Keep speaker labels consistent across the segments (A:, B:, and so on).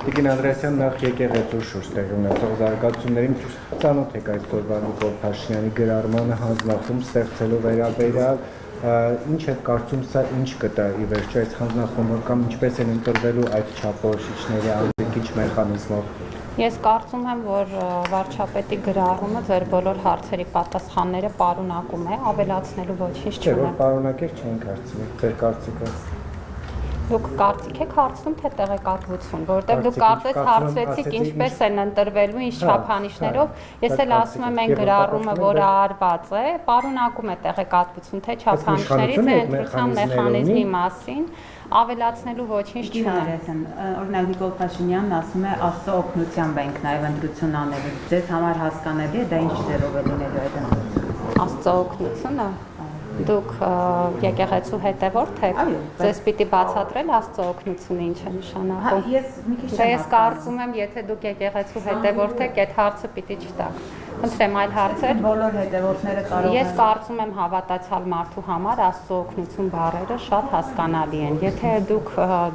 A: Տիկին Անդրեասյան նախ եկեղեցու շուրջ տեղի ունեցող զարգացումներին ծանոթ եք այսօրվա Նիկոլ Փաշինյանի գրառմանը հանձնախումբ ստեղծելու վերաբերյալ ինչ եք կարծում սա ինչ կտա ի վերջո այս հանձնախումբը կամ ինչպես են ընտրվելու այդ չափորոշիչների անձնիկիչ մեխանիզմով։
B: Ես կարծում եմ, որ վարչապետի գրառումը ձեր բոլոր հարցերի պատասխանները պարունակում է, ավելացնելու ոչինչ չունեմ։
A: Չէ, որ պարունակեր չենք հարցնի, ձեր կարծիքը։
B: Դուք կարծիք եք հարցնում, թե տեղեկատվություն, որովհետև դուք կարծես հարցրեցիք ինչպես են ընտրվելու, ինչ չափանիշներով, ես էլ ասում եմ այն գրառումը, որը արված է, պարունակում է տեղեկատվություն, թե չափանիշների, թե ընտրության մեխանիզմի մասին, ավելացնելու ոչինչ չունեմ։
C: Օրինակ Նիկոլ Փաշինյանն ասում է Աստծո օգնությամբ ենք նաև ընտրություն անելու։ Ձեզ համար հասկանալի է դա ինչ ձևով է լինելու այդ ընտրությունը։
B: Աստծո օգնությունը Դուք եկեղեցու հետևորդ եք, ձեզ պիտի բացատրել Աստծո օգնությունը ինչ է նշանակում։ Ես կարծում եմ, եթե դուք եկեղեցու հետևորդ եք, այդ հարցը պիտի չտաք։ Խնդրեմ այլ հարցեր։
C: Բոլոր հետևորդները կարող են։
B: Ես կարծում եմ հավատացյալ մարդու համար Աստծո օգնություն բառերը շատ հասկանալի են։ Եթե դուք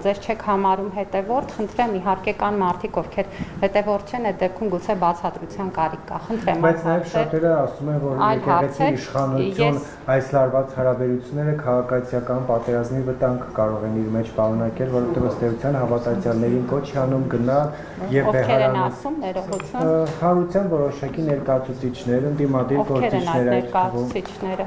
B: ձեզ չեք համարում հետևորդ, խնդրեմ իհարկե կան մարդիկ, ովքեր հետևորդ չեն, այդ դեպքում գուցե բացատրության կարիք կա։ Խնդրեմ
A: բայց նաև շատերը ասում են, որ եկեղեցի իշխանություն այս լարված հարաբերությունները քաղաքացիական պատերազմի վտանգ կարող են իր մեջ պարունակել, որովհետև ըստ էության հավատացյալներին կոչ է անում գնալ եւ
B: բեհարանալ
A: հարության որոշակի ներկայացուցիչներ, ընդդիմադիր գործիչներ այդ
B: ներկայացուցիչները։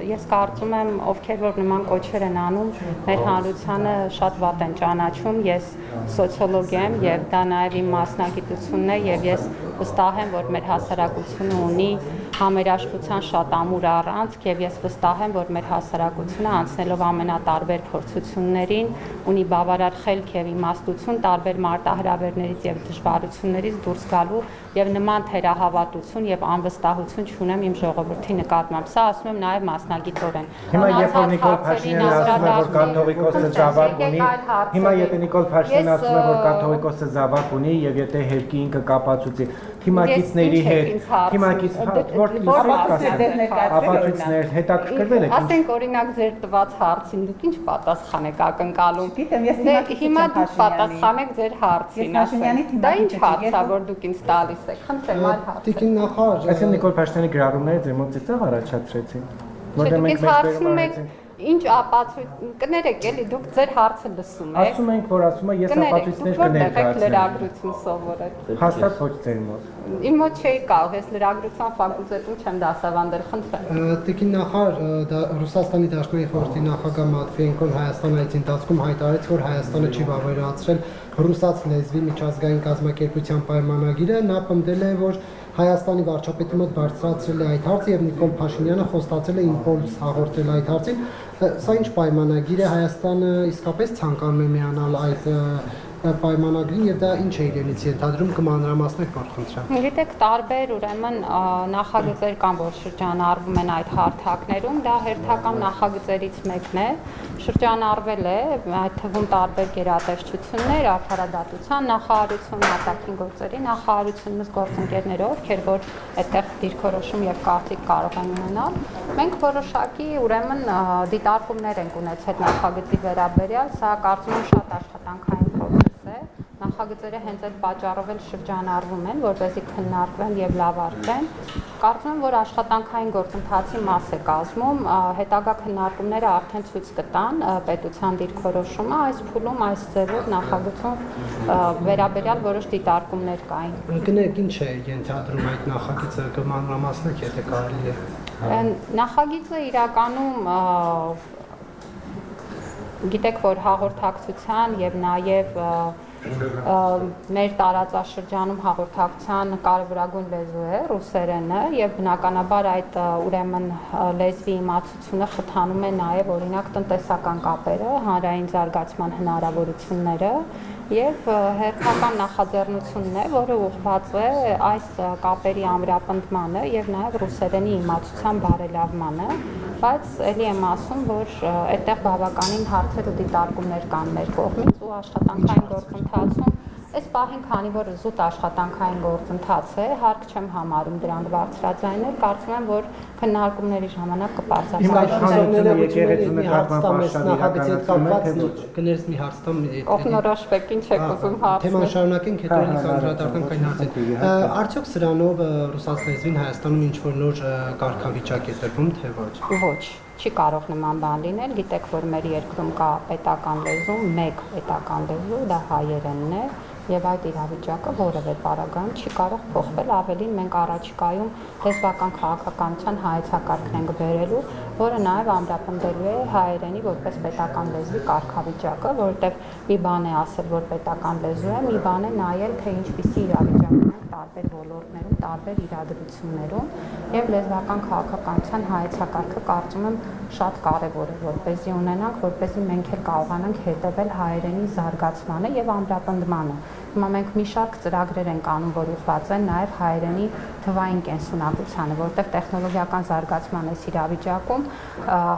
B: Ես կարծում եմ, ովքեր որ նման կոչեր են անում, մեր հանրությանը շատ վատ են ճանաչում, ես սոցիոլոգ եմ եւ դա նաեւ իմ մասնագիտությունն է եւ ես վստահ եմ, որ մեր հասարակությունը ունի համերաշխության շատ ամուր առանցք եւ ես վստահ եմ, որ մեր հասարակությունը անցնելով ամենատարբեր փորձություններին ունի բավարար խելք եւ իմաստություն տարբեր մարտահրավերներից եւ դժվարություններից դուրս գալու եւ նման թերահավատություն եւ անվստահություն չունեմ իմ ժողովրդի նկատմամբ։ Սա ասում եմ նաեւ մասնագիտորեն։
A: Հիմա երբ որ Նիկոլ Փաշինյանը ասում է, որ կաթողիկոսը զավակ ունի, հիմա եթե Նիկոլ Փաշինյանը ասում է, որ կաթողիկոսը զավակ ունի եւ եթե հերկի ինքը կապացուցի թիմակիցների հետ, ապացույցներ հետաքրքրվել եք։
B: Ասենք օրինակ ձեր տված հարցին դուք ինչ պատասխան եք ակնկալում։
C: Գիտեմ, ես
B: հիմա դուք պատասխանեք ձեր հարցին։ Դա ինչ հարց է, որ դուք ինձ տալիս եք։ Խնդրեմ այլ հարց։
D: Տիկին նախարար,
A: այսինքն Նիկոլ Փաշինյանի գրառումները ձեր մոտ ծիծաղ առաջացրեցին։
B: Որտեղ մենք հարցնում ենք ինչ ապացույց կներեք էլի դուք ձեր հարցը լսում եք։
A: Ասում ենք, որ ասում է ես ապացույցներ կներկայացնեմ։
B: Լրագրություն սովորել։
A: Հաստատ ոչ ձեր մոտ։
B: Իմ մոտ չէի կարող, ես լրագրության ֆակուլտետում չեմ դասավանդել, խնդրեմ։
D: Տիկին նախարար, Ռուսաստանի Դաշնային խորհրդի նախագահ Մատվիենկոն Հայաստանի այցի ընթացքում հայտարարեց, որ Հայաստանը չի վավերացրել ռուսաց լեզվի միջազգային կազմակերպության պայմանագիրը, նա պնդել է, որ Հայաստանի վարչապետի մոտ բարձրացրել է այդ հարցը եւ Նիկոլ Փաշինյանը խոստացել է իմպուլս հաղորդել այդ հարցին։ Սա ինչ պայմանագիր է, Հայաստանը իսկապես ցանկանում է միանալ այդ պայմանագրին եւ դա ինչ է իրենից ենթադրում կմանրամասնեք որ խնդրեմ։
B: Գիտեք, տարբեր ուրեմն նախագծեր կան, որ շրջանառվում են այդ հարթակներում, դա հերթական նախագծերից մեկն է, շրջանառվել է այդ թվում տարբեր գերատեսչություններ, արդարադատության նախարարություն, արտաքին գործերի նախարարություն, գործընկերներով, ովքեր որ այդտեղ դիրքորոշում եւ կարծիք կարող են ունենալ։ Մենք որոշակի ուրեմն դիտարկումներ ենք ունեցել նախագծի վերաբերյալ, սա կարծում եմ շատ աշխատանքային process է։ Նախագծերը հենց այդ պատճառով էլ շրջանառվում են, որպեսզի քննարկվեն եւ լավարկվեն։ Կարծում եմ, որ աշխատանքային գործընթացի մաս է կազմում, հետագա քննարկումները արդեն ցույց կտան պետության դիրքորոշումը այս փուլում, այս ձևով նախագծում վերաբերյալ որոշ դիտարկումներ կային։
D: Գնեք ինչ է ենթադրում այդ նախագիծը կմանրամասնեք, եթե կարելի է։
B: Նախագիծը իրականում գիտեք, որ հաղորդակցության եւ նաեւ մեր տարածաշրջանում հաղորդակցության կարևորագույն լեզու է ռուսերենը եւ բնականաբար այդ ուրեմն լեզվի իմացությունը խթանում է նաեւ օրինակ տնտեսական կապերը, հանրային զարգացման հնարավորությունները եւ հերթական նախաձեռնությունն է, որը ուղղված է այս կապերի ամրապնդմանը եւ նաեւ ռուսերենի իմացության բարելավմանը, բայց ելի եմ ասում, որ այդտեղ բավականին հարցեր ու դիտարկումներ կան մեր կողմից ու աշխատանքային գործընթացում Այս պահին, քանի որ զուտ աշխատանքային գործընթաց է, հարկ չեմ համարում դրանք բարձրաձայնել, կարծում եմ, որ քննարկումների ժամանակ կպարզաբանվի։
A: Եկեղեցու նկատմամբ
D: նախագծի հետ կապված կներես մի հարց տամ։
B: Օգնորոշվեք, ինչ եք ուզում հարցնել։
D: Թեման շարունակենք, հետո էլի կանդրադառնանք այն հարցին։ Արդյոք սրանով ռուսաց լեզվին Հայաստանում ինչ որ նոր կարգավիճակ է տրվում, թե ոչ։
B: Ոչ, չի կարող նման բան լինել, գիտեք, որ մեր երկրում կա պետական լեզու, մեկ պետական լեզու, դա հայերենն է, եւ այդ իրավիճակը որևէ պարագայում չի կարող փոխվել, ավելին մենք առաջիկայում լեզվական քաղաքականության հայեցակարգն ենք բերելու, որը նաեւ ամրապնդելու է հայերենի որպես պետական լեզվի կարգավիճակը, որովհետեւ մի բան է ասել, որ պետական լեզու է, մի բան է նայել, թե ինչպիսի իրավիճակն է տարբեր ոլորտներում, տարբեր իրադրություններում եւ լեզվական քաղաքականության հայեցակարգը կարծում եմ շատ կարեւոր է, որպեսզի ունենանք, որպեսզի մենք էլ կարողանանք հետեւել հայերենի զարգացմանը եւ ամրապնդմանը։ Հիմա մենք մի շարք ծրագրեր ենք անում, որ ուղղված են նաեւ հայերենի թվային կենսունակությանը, որտեղ տեխնոլոգիական զարգացման այս իրավիճակում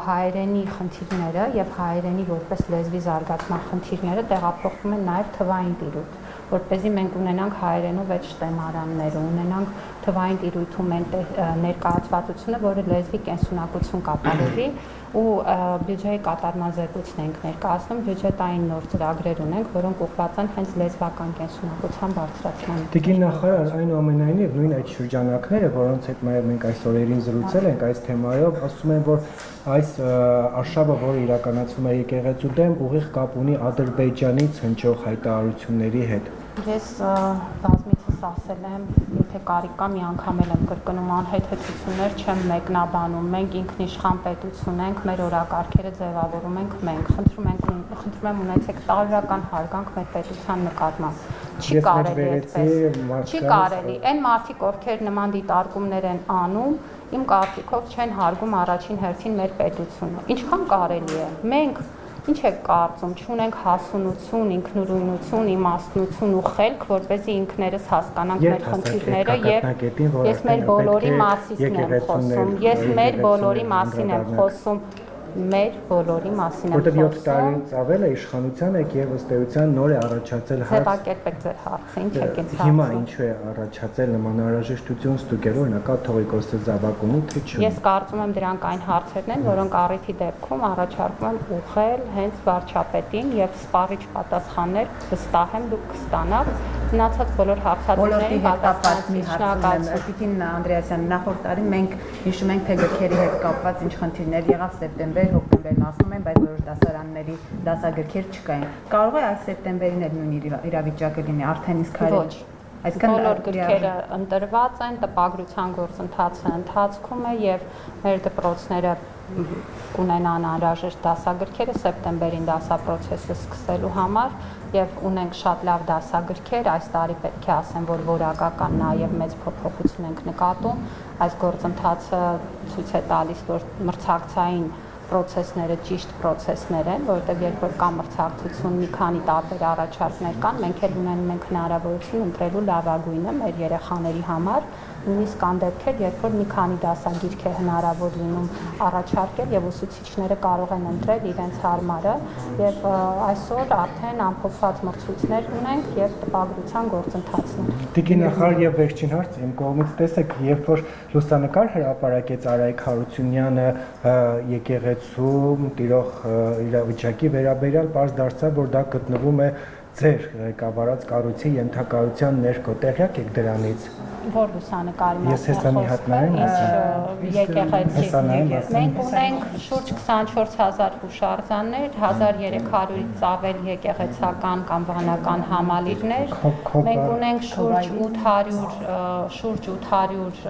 B: հայերենի խնդիրները եւ հայերենի որպես լեզվի զարգացման խնդիրները տեղափոխվում են նաեւ թվային տիրույթ, որպեսզի մենք ունենանք հայերենով այդ շտեմարանները, ունենանք թվային տիրույթում ներկայացվածությունը, որը լեզվի կենսունակություն կապահովի ու բյուջեի կատարման զեկույցն ենք ներկայացնում, բյուջետային նոր ծրագրեր ունենք, որոնք ուղղված են հենց լեզվական կենսունակության բարձրացմանը։
A: Տիկին նախարար, այնուամենայնիվ նույն այդ շրջանակները, որոնց հետ մենք այս օրերին զրուցել ենք այս թեմայով, ասում են, որ այս արշավը, որը իրականացվում է եկեղեցու դեմ, ուղիղ կապ ունի Ադրբեջանից հնչող հայտարարությունների հետ։
B: Ես բազմիցս ասել եմ, եթե կարիք կա, մի անգամ եմ կրկնում, անհեթեթություններ չեմ մեկնաբանում, մենք ինքնիշխան պետություն ենք, մեր օրակարգերը ձևավորում ենք մենք, խնդրում եմ ունեցեք տարրական հարգանք մեր պետության նկատմամբ։ Չի կարելի այդպես։ Չի կարելի։ Այն մարդիկ, ովքեր նման դիտարկումներ են անում, իմ կարծիքով չեն հարգում առաջին հերթին մեր պետությունը։ Ինչքան կարելի է։ Մենք ինչ եք կարծում, չունենք հասունություն, ինքնուրույնություն, իմաստնություն ու խելք, որպեսզի ինքներս հասկանանք մեր խնդիրները եւ ես մեր բոլորի մասին եմ խոսում, ես մեր բոլորի մասին եմ խոսում, մեր բոլորի մասին եմ խոսում։
A: Որտեղ 7 տարուց ավել է իշխանության եք եւ ըստ էության նոր է առաջացել հարց։
B: Ձևակերպեք ձեր հարցը, ինչ եք ինձ հարցում։
A: Հիմա ինչու է առաջացել նման անհրաժեշտություն ստուգել, օրինակ Թողիկոսը Զավակունի թե չէ։
B: Ես կարծում եմ դրանք այն հարցերն են, որոնք առիթի դեպքում առաջարկում եմ ուղղել հենց վարչապետին եւ սպառիչ պատասխաններ վստահ եմ դուք կստանաք։ Մնացած բոլոր հարցադրումների պատասխանատվի շնորհակալություն։
C: Տիկին Անդրեասյան, նախորդ տարի մենք հիշում ենք, թե գրքերի հետ կապված ինչ խնդիրներ եղավ սեպտեմբեր, հոկտեմբերն ասում են, բայց որոշ դասարանների դասագրքեր չկային։ Կարող է այս սեպտեմբերին էլ նույն իրավիճակը լինի, արդեն իսկ հայերեն։
B: Բոլոր գրքերը ընտրված են, տպագրության գործընթացը ընթացքում է եւ մեր դպրոցները կունենան անհրաժեշտ դասագրքերը սեպտեմբերին դասապրոցեսը սկսելու համար եւ ունենք շատ լավ դասագրքեր, այս տարի պետք է ասեմ, որ որակական նաեւ մեծ փոփոխություն ենք նկատում, այս գործընթացը ցույց է տալիս, որ մրցակցային procesները ճիշտ procesներ են, որովհետև երբ որ կա մրցակցություն, մի քանի տարբեր առաջարկներ կան, մենք էլ ունենում ենք հնարավորություն ընտրելու լավագույնը մեր երեխաների համար, նույնիսկ կան դեպքեր, երբ որ մի քանի դասագիրք է հնարավոր լինում առաջարկել եւ ուսուցիչները կարող են ընտրել իրենց հարմարը եւ այսօր արդեն ամփոփված մրցույթներ ունենք եւ տպագրության գործընթացն է։
A: Տիկին նախարար եւ վերջին հարց իմ կողմից տեսեք, երբ որ լուսանկար հրապարակեց Արայք Հարությունյանը եկեղեցու տիրող իրավիճակի վերաբերյալ, պարզ դարձավ, որ դա գտնվում է ձեր ղեկավարած կառույցի ենթակայության ներքո, տեղյակ եք դրանից։
B: Որ լուսանկարի
A: մասին։ Ես հեսա մի հատ նայեմ,
B: եկեղեցի։ Մենք ունենք շուրջ 24000 հուշարձաններ, 1300-ից ավել եկեղեցական կամ վանական համալիրներ։ Մենք ունենք շուրջ 800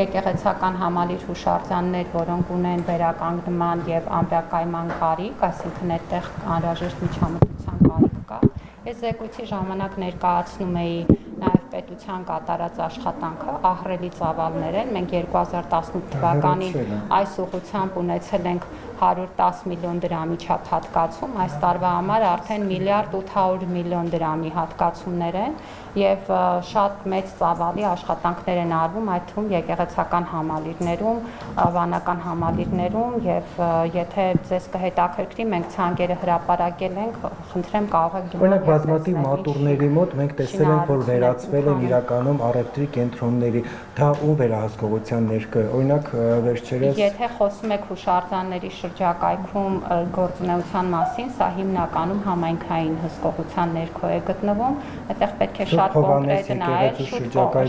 B: եկեղեցական համալիր հուշարձաններ, որոնք ունեն վերականգնման եւ ամրակայման կարիք, այսինքն այդտեղ անհրաժեշտ միջամտության կարիք կա։ Ես զեկույցի ժամանակ ներկայացնում էի նաև պետության կատարած աշխատանքը, ահռելի ծավալներ են։ Մենք 2018 թվականին այս ուղղությամբ ունեցել ենք 110 միլիոն դրամի չափ հատկացում, այս տարվա համար արդեն 1.8 միլիարդ դրամի հատկացումներ են եւ շատ մեծ ծավալի աշխատանքներ են արվում, այդ թվում եկեղեցական համալիրներում, վանական համալիրներում եւ եթե ձեզ կհետաքրքրի, մենք ցանկերը հրապարակել ենք, խնդրեմ կարող եք
A: Օրինակ բազմաթիվ մատուրների մոտ մենք տեսել ենք, որ վերածվել են իրականում առևտրի կենտրոնների, դա ում վերահսկողության ներկա է։ Օրինակ վերջերս
B: Եթե խոսում եք հուշարձանների շրջակայքում գործունեության մասին, սա հիմնականում համայնքային հսկողության ներքո է գտնվում, այդտեղ պետք է շատ կոնկրետ նայել,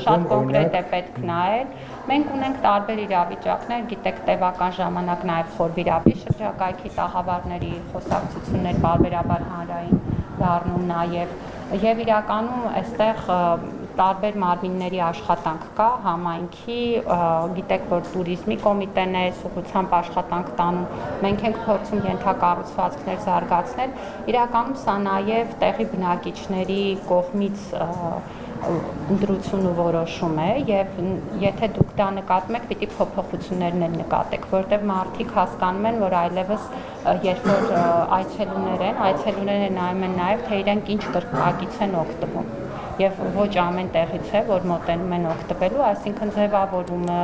B: շատ կոնկրետ է պետք նայել։ Մենք ունենք տարբեր իրավիճակներ, գիտեք, տևական ժամանակ նաև խորվիրապի շրջակայքի տաղավարների խոսակցություններ բարբերաբար հանրային դառնում եւ իրականում այստեղ տարբեր մարմինների աշխատանք կա, համայնքի, գիտեք, որ туриզմի կոմիտեն է սուղությամբ աշխատանք տանում, մենք ենք փորձում ենթակառուցվածքներ զարգացնել, իրականում սա նաև տեղի բնակիչների կողմից ընտրություն ու որոշում է եւ եթե դուք դա նկատում եք, պիտի փոփոխություններն էլ նկատեք, որտեղ մարդիկ հասկանում են, որ այլևս երբ որ այցելուները նայում են նաեւ, թե իրենք ինչ կրկնակից են օգտվում եւ ոչ ամեն տեղից է, որ մոտենում են օգտվելու, այսինքն ձևավորումը,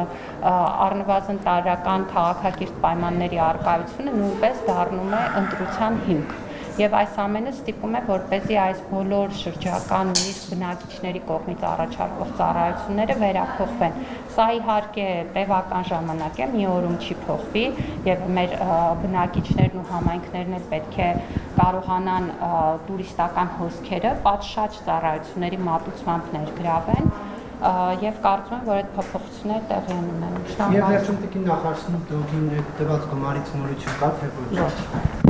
B: առնվազն տարրական քաղաքակիրթ պայմանների առկայությունը նույնպես դառնում է ընտրության հիմք։ Եվ այս ամենը ստիպում է, որպեսզի այս բոլոր շրջակա նույնիսկ բնակիչների կողմից առաջարկվող ծառայությունները վերափոխվեն։ Սա իհարկե տևական ժամանակ է, մի օրում չի փոխվի եւ մեր բնակիչներն ու համայնքներն էլ պետք է կարողանան տուրիստական հոսքերը պատշաճ ծառայությունների մատուցմամբ ներգրավեն եւ կարծում եմ, որ այդ փոփոխությունները տեղի են ունենում։
D: Եվ վերջում տիկին նախարարին դուք տված գումարից նորություն կա թե ոչ։